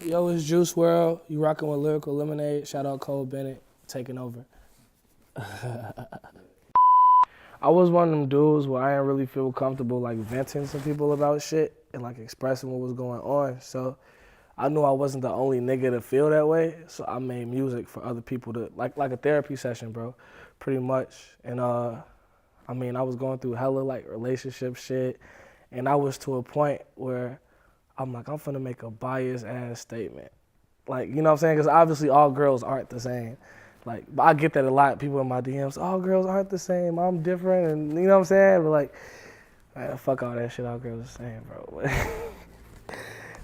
Yo, it's Juice WRLD. You rocking with Lyrical Lemonade. Shout out Cole Bennett taking over. I was one of them dudes where I didn't really feel comfortable like venting to people about shit and like expressing what was going on. So I knew I wasn't the only nigga to feel that way. So I made music for other people to like a therapy session, bro, pretty much. And I was going through hella like relationship shit, and I was to a point where I'm like, I'm finna make a biased ass statement. Like, you know what I'm saying? Because obviously all girls aren't the same. Like, but I get that a lot. People in my DMs, all girls aren't the same. I'm different, and you know what I'm saying? But like, man, fuck all that shit. All girls are the same, bro.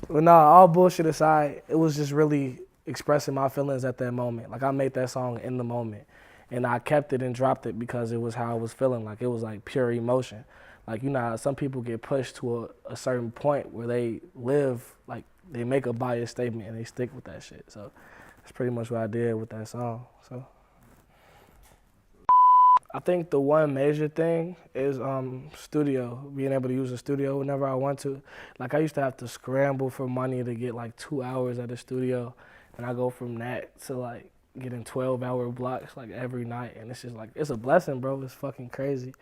But nah, all bullshit aside, it was just really expressing my feelings at that moment. Like, I made that song in the moment, and I kept it and dropped it because it was how I was feeling. Like, it was like pure emotion. Like, you know how some people get pushed to a certain point where they live, like, they make a biased statement and they stick with that shit. So that's pretty much what I did with that song. So I think the one major thing is studio, being able to use a studio whenever I want to. Like, I used to have to scramble for money to get like 2 hours at the studio, and I go from that to like getting 12-hour blocks like every night, and it's just like, it's a blessing, bro. It's fucking crazy.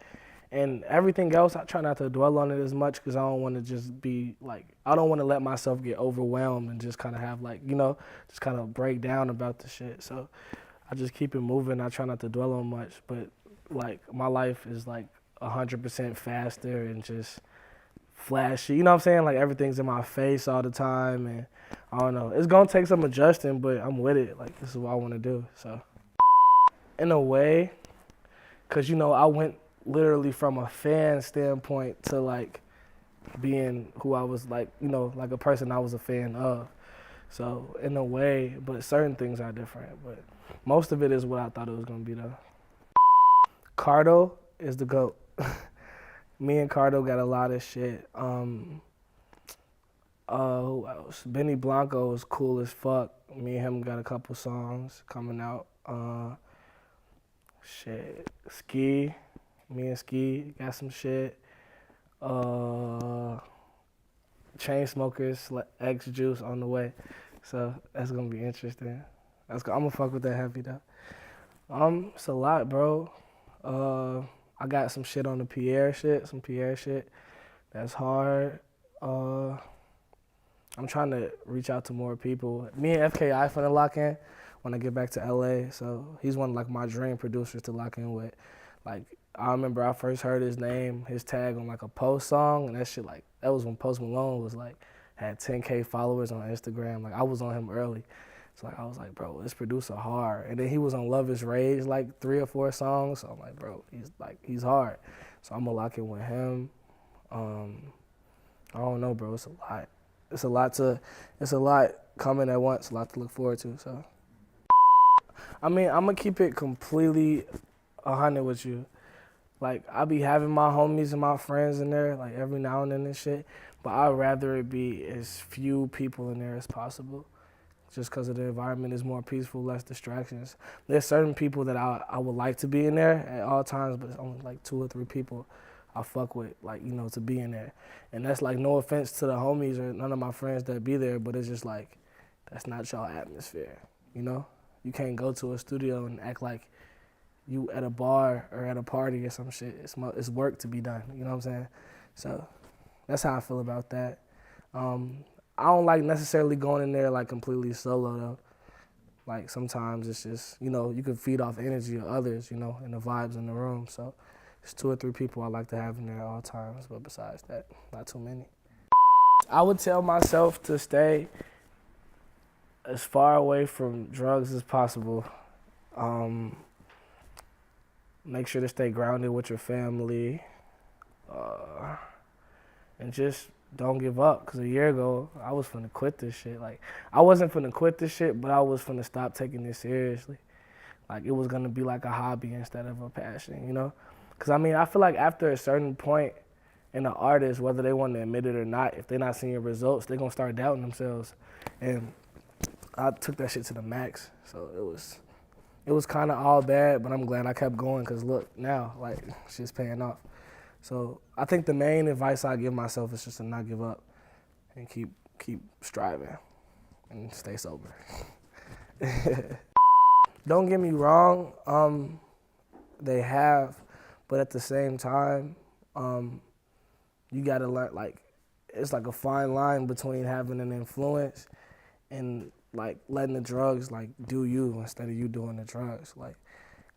And everything else, I try not to dwell on it as much because I don't want to just be like, I don't want to let myself get overwhelmed and just kind of have like, you know, just kind of break down about the shit. So I just keep it moving. I try not to dwell on much, but like my life is like 100% faster and just flashy. You know what I'm saying? Like everything's in my face all the time, and I don't know. It's gonna take some adjusting, but I'm with it. Like, this is what I want to do. So in a way, because you know, I went literally from a fan standpoint to like being who I was, like, you know, like a person I was a fan of. So in a way, but certain things are different. But most of it is what I thought it was gonna be though. Cardo is the GOAT. Me and Cardo got a lot of shit. Who else? Benny Blanco is cool as fuck. Me and him got a couple songs coming out. Ski. Me and Ski got some shit. Chainsmokers, X Juice on the way. So that's gonna be interesting. I'm gonna fuck with that heavy though. It's a lot, bro. I got some shit on the Pierre shit. That's hard. I'm trying to reach out to more people. Me and FKI finna lock in when I get back to LA. So he's one of like my dream producers to lock in with. Like, I remember I first heard his name, his tag on like a Post song, and that shit, like, that was when Post Malone was like, had 10K followers on Instagram. Like, I was on him early. So like, I was like, bro, this producer hard. And then he was on Love Is Rage like 3 or 4 songs. So I'm like, bro, he's hard. So I'm gonna lock in with him. I don't know, bro. It's a lot. It's a lot coming at once. A lot to look forward to. So I'm gonna keep it completely 100 with you. Like, I be having my homies and my friends in there, like, every now and then and shit, but I'd rather it be as few people in there as possible, just because of the environment is more peaceful, less distractions. There's certain people that I would like to be in there at all times, but it's only like 2 or 3 people I fuck with, like, you know, to be in there. And that's like, no offense to the homies or none of my friends that be there, but it's just like, that's not y'all atmosphere, you know? You can't go to a studio and act like you at a bar or at a party or some shit. It's work to be done, you know what I'm saying? So that's how I feel about that. I don't like necessarily going in there like completely solo though. Like, sometimes it's just, you know, you can feed off energy of others, you know, and the vibes in the room. So it's 2 or 3 people I like to have in there at all times, but besides that, not too many. I would tell myself to stay as far away from drugs as possible. Make sure to stay grounded with your family, and just don't give up. Because a year ago, I was finna quit this shit. Like, I wasn't finna quit this shit, but I was finna stop taking this seriously. Like, it was gonna be like a hobby instead of a passion, you know? Because, I feel like after a certain point in an artist, whether they want to admit it or not, if they're not seeing results, they're gonna start doubting themselves. And I took that shit to the max, so it was kind of all bad, but I'm glad I kept going because look, now, like, shit's paying off. So I think the main advice I give myself is just to not give up and keep striving. and stay sober. Don't get me wrong, they have, but at the same time, you gotta learn, like, it's like a fine line between having an influence and like letting the drugs like do you instead of you doing the drugs, like,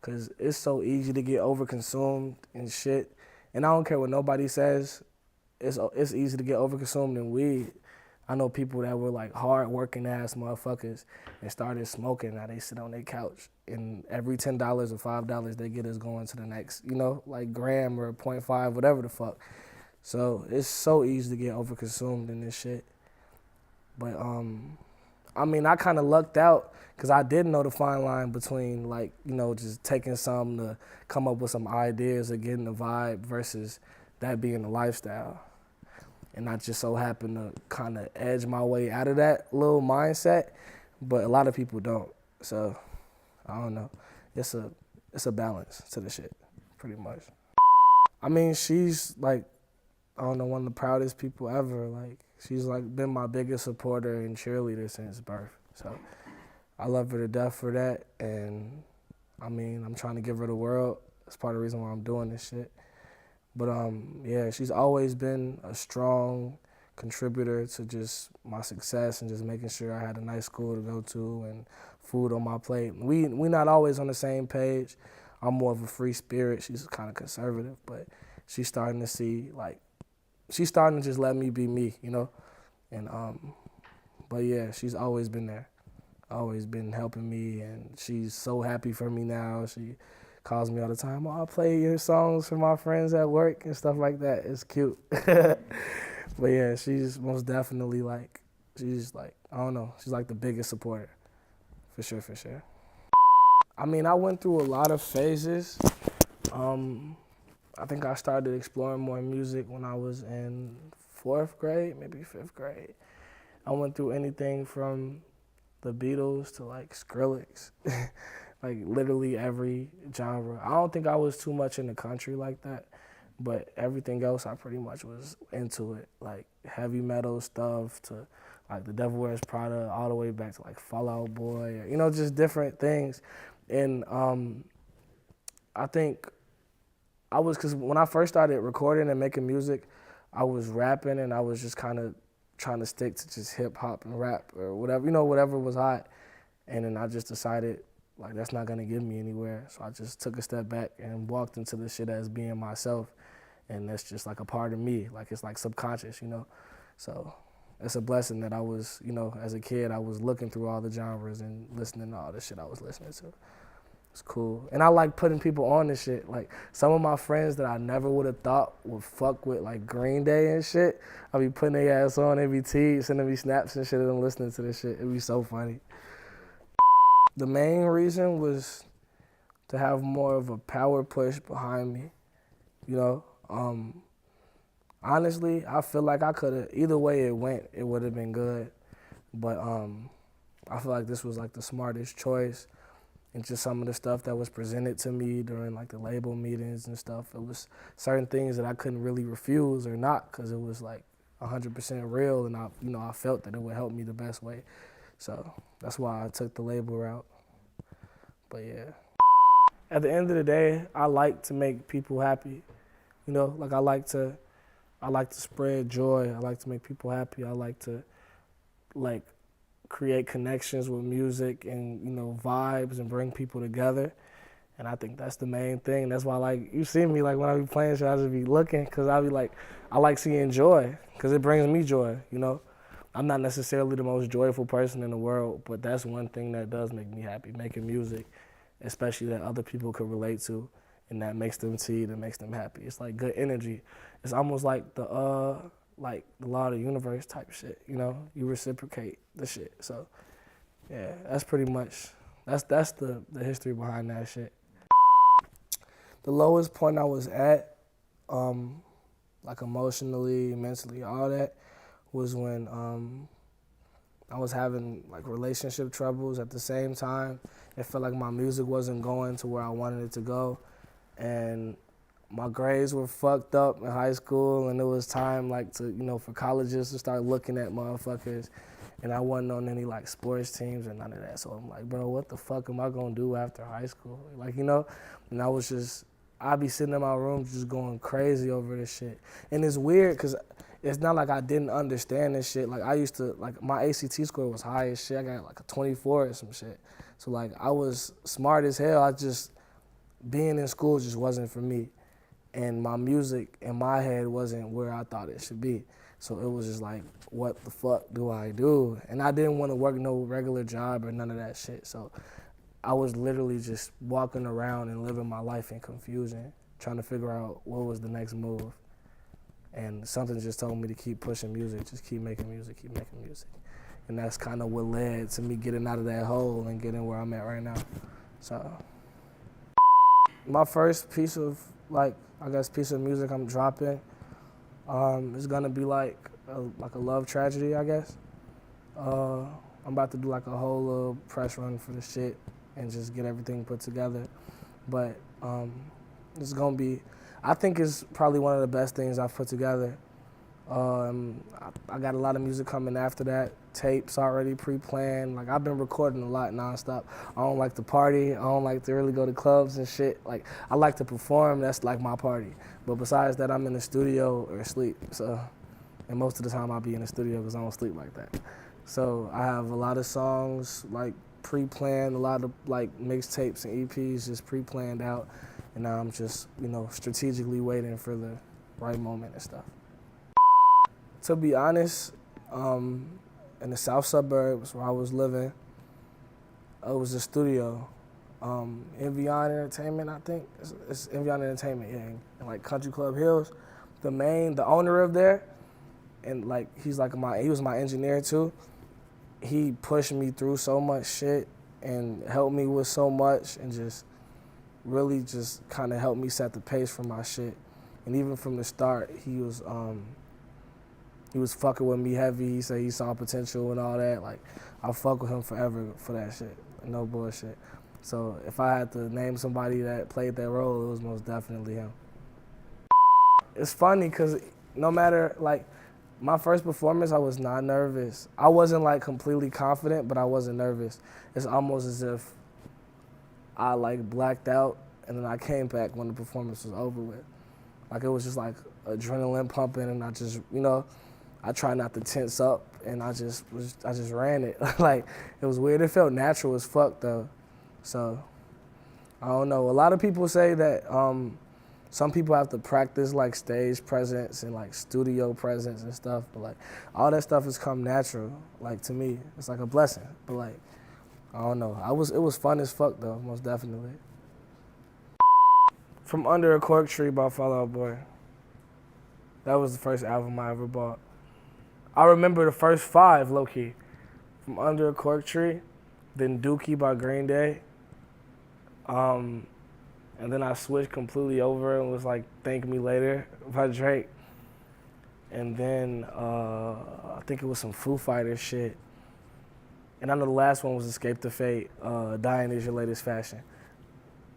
cause it's so easy to get overconsumed and shit. And I don't care what nobody says, it's easy to get overconsumed in weed. I know people that were like hard working ass motherfuckers and started smoking. Now they sit on their couch and every $10 or $5 they get is going to the next, like gram or 0.5, whatever the fuck. So it's so easy to get overconsumed in this shit. But I mean, I kind of lucked out because I did know the fine line between like, just taking something to come up with some ideas or getting the vibe versus that being the lifestyle. And I just so happened to kind of edge my way out of that little mindset, but a lot of people don't. So I don't know. It's a balance to the shit, pretty much. I mean, she's like, I don't know, one of the proudest people ever. Like, she's like been my biggest supporter and cheerleader since birth. So I love her to death for that. And I mean, I'm trying to give her the world. That's part of the reason why I'm doing this shit. But yeah, she's always been a strong contributor to just my success and just making sure I had a nice school to go to and food on my plate. We not always on the same page. I'm more of a free spirit. She's kind of conservative, but she's starting to see, like, she's starting to just let me be me, And but yeah, she's always been there, always been helping me, and she's so happy for me now. She calls me all the time. Oh, I play your songs for my friends at work and stuff like that. It's cute. But yeah, she's most definitely like, she's like, I don't know, she's like the biggest supporter. For sure. I mean, I went through a lot of phases. I think I started exploring more music when I was in 4th grade, maybe 5th grade. I went through anything from the Beatles to like Skrillex. Like literally every genre. I don't think I was too much in the country like that, but everything else I pretty much was into it. Like heavy metal stuff to like the Devil Wears Prada, all the way back to like Fall Out Boy, just different things. And I think because when I first started recording and making music, I was rapping and I was just kind of trying to stick to just hip hop and rap or whatever, whatever was hot. And then I just decided, like, that's not gonna get me anywhere. So I just took a step back and walked into the shit as being myself. And that's just like a part of me. Like, it's like subconscious, So it's a blessing that I was, as a kid, I was looking through all the genres and listening to all the shit I was listening to. It's cool. And I like putting people on this shit. Like, some of my friends that I never would have thought would fuck with, like, Green Day and shit, I'll be putting their ass on, they be sending me snaps and shit of them listening to this shit. It'd be so funny. The main reason was to have more of a power push behind me, Honestly, I feel like I could have, either way it went, it would have been good. But I feel like this was like the smartest choice. And just some of the stuff that was presented to me during like the label meetings and stuff, it was certain things that I couldn't really refuse or not because it was like 100% real, and I felt that it would help me the best way. So that's why I took the label route. But yeah. At the end of the day, I like to make people happy. Like I like to spread joy. I like to make people happy. I like to create connections with music and, vibes and bring people together. And I think that's the main thing. That's why, like, you see me, like, when I be playing shit, I just be looking because I be like, I like seeing joy because it brings me joy, I'm not necessarily the most joyful person in the world, but that's one thing that does make me happy, making music, especially that other people could relate to and that makes them see, that makes them happy. It's like good energy. It's almost like the law of the universe type shit, you reciprocate the shit. So yeah, that's pretty much, that's the history behind that shit. The lowest point I was at, like emotionally, mentally, all that, was when I was having like relationship troubles at the same time. It felt like my music wasn't going to where I wanted it to go. And my grades were fucked up in high school, and it was time like to, for colleges to start looking at motherfuckers. and I wasn't on any like sports teams or none of that. So I'm like, bro, what the fuck am I gonna do after high school? Like, you know, and I'd be sitting in my room just going crazy over this shit. And it's weird because it's not like I didn't understand this shit. Like I used to, like my ACT score was high as shit. I got like a 24 or some shit. So like I was smart as hell. Being in school just wasn't for me. And my music in my head wasn't where I thought it should be. So it was just like, what the fuck do I do? And I didn't want to work no regular job or none of that shit. So I was literally just walking around and living my life in confusion, trying to figure out what was the next move. And something just told me to keep pushing music, just keep making music, keep making music. And that's kind of what led to me getting out of that hole and getting where I'm at right now. So my first piece of, like, I guess piece of music I'm dropping is gonna be like a love tragedy, I guess. I'm about to do like a whole little press run for the shit and just get everything put together. But it's gonna be, I think it's probably one of the best things I've put together. I got a lot of music coming after that, tapes already pre-planned. Like I've been recording a lot nonstop. I don't like to party. I don't like to really go to clubs and shit. Like I like to perform. That's like my party. But besides that, I'm in the studio or sleep. So, and most of the time I'll be in the studio because I don't sleep like that. So I have a lot of songs like pre-planned, a lot of like mixtapes and EPs just pre-planned out. And now I'm just, you know, strategically waiting for the right moment and stuff. To be honest, in the south suburbs where I was living, it was a studio. Envion Entertainment, I think. It's Envion Entertainment, yeah, in like Country Club Hills. The owner of there, and like he was my engineer too. He pushed me through so much shit and helped me with so much and just really just kind of helped me set the pace for my shit. And even from the start, he was fucking with me heavy. He said he saw potential and all that. Like, I'll fuck with him forever for that shit. No bullshit. So if I had to name somebody that played that role, it was most definitely him. It's funny because no matter, like, my first performance, I was not nervous. I wasn't, like, completely confident, but I wasn't nervous. It's almost as if I, like, blacked out, and then I came back when the performance was over with. Like, it was just, like, adrenaline pumping, and I just, you know, I tried not to tense up, and I just ran it. Like, it was weird. It felt natural as fuck, though. So, I don't know. A lot of people say that some people have to practice, like, stage presence and, like, studio presence and stuff, but, like, all that stuff has come natural. Like, to me, it's like a blessing. But, like, I don't know. It was fun as fuck, though, most definitely. From Under a Cork Tree by Fall Out Boy. That was the first album I ever bought. I remember the first 5, low-key. From Under a Cork Tree, then Dookie by Green Day. And then I switched completely over and was like Thank Me Later by Drake. And then I think it was some Foo Fighters shit. And I know the last one was Escape the Fate, Dying Is Your Latest Fashion.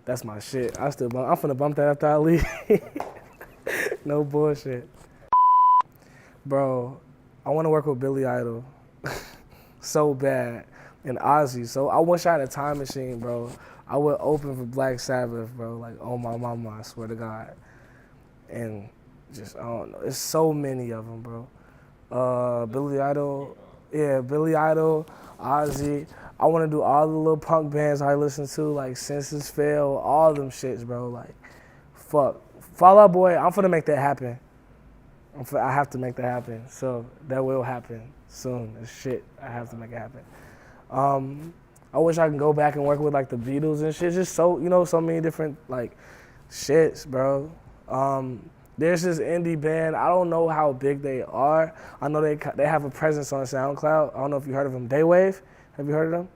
That's my shit. I'm finna bump that after I leave. No bullshit. Bro, I want to work with Billy Idol so bad, and Ozzy. So I wish I had a time machine, bro. I would open for Black Sabbath, bro. Like, oh my mama, I swear to God. And just, I don't know. It's so many of them, bro. Billy Idol, Ozzy. I want to do all the little punk bands I listen to, like Senses Fail, all them shits, bro. Like, fuck. Fall Out Boy, I'm finna make that happen. I have to make that happen. So that will happen soon. As shit, I have to make it happen. I wish I could go back and work with like the Beatles and shit. Just so, you know, so many different like shits, bro. There's this indie band. I don't know how big they are. I know they have a presence on SoundCloud. I don't know if you heard of them. Daywave. Have you heard of them?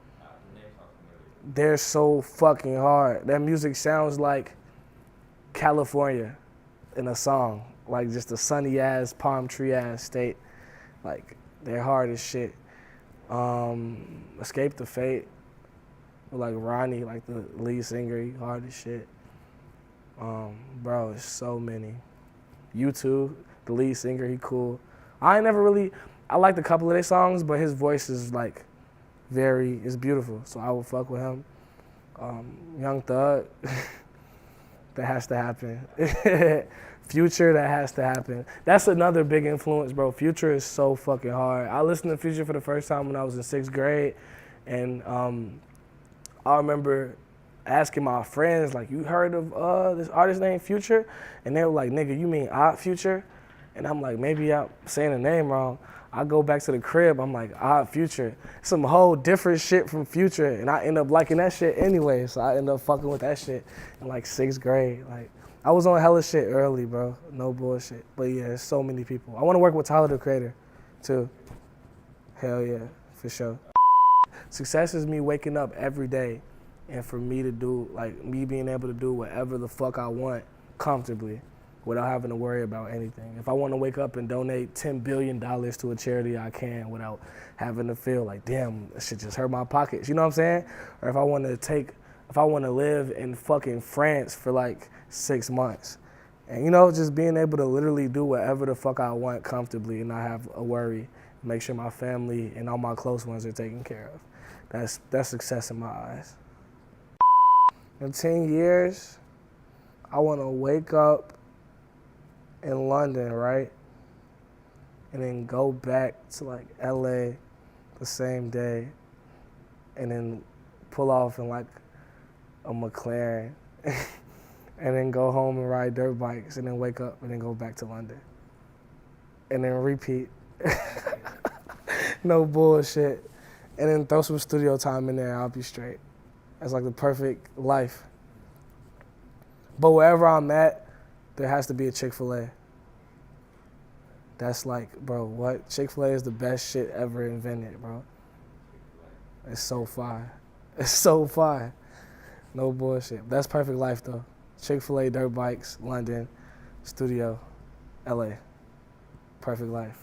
They're so fucking hard. Their music sounds like California in a song. Like just a sunny ass, palm tree ass state. Like they're hard as shit. Escape the Fate. Like Ronnie, like the lead singer, he hard as shit. Bro, it's so many. U2, the lead singer, he cool. I ain't never really, I liked a couple of their songs, but his voice is like is beautiful. So I would fuck with him. Young Thug, that has to happen. Future, that has to happen. That's another big influence, bro. Future is so fucking hard. I listened to Future for the first time when I was in 6th grade, and I remember asking my friends, like, you heard of this artist named Future? And they were like, nigga, you mean Odd Future? And I'm like, maybe I'm saying the name wrong. I go back to the crib, I'm like, Odd Future. Some whole different shit from Future, and I end up liking that shit anyway, so I end up fucking with that shit in like 6th grade. Like, I was on hella shit early, bro. No bullshit. But yeah, there's so many people. I want to work with Tyler, the Creator, too. Hell yeah, for sure. Success is me waking up every day and for me to do, like, me being able to do whatever the fuck I want comfortably without having to worry about anything. If I want to wake up and donate $10 billion to a charity, I can without having to feel like, damn, that shit just hurt my pockets. You know what I'm saying? Or if I want to live in fucking France for like 6 months. And, you know, just being able to literally do whatever the fuck I want comfortably and not have a worry. Make sure my family and all my close ones are taken care of. That's success in my eyes. In 10 years, I want to wake up in London, right? And then go back to like LA the same day and then pull off in like a McLaren and then go home and ride dirt bikes and then wake up and then go back to London. And then repeat. No bullshit. And then throw some studio time in there, I'll be straight. That's like the perfect life. But wherever I'm at, there has to be a Chick-fil-A. That's like, bro, what? Chick-fil-A is the best shit ever invented, bro. It's so fire. It's so fire. No bullshit. That's perfect life, though. Chick-fil-A, dirt bikes, London, studio, LA. Perfect life.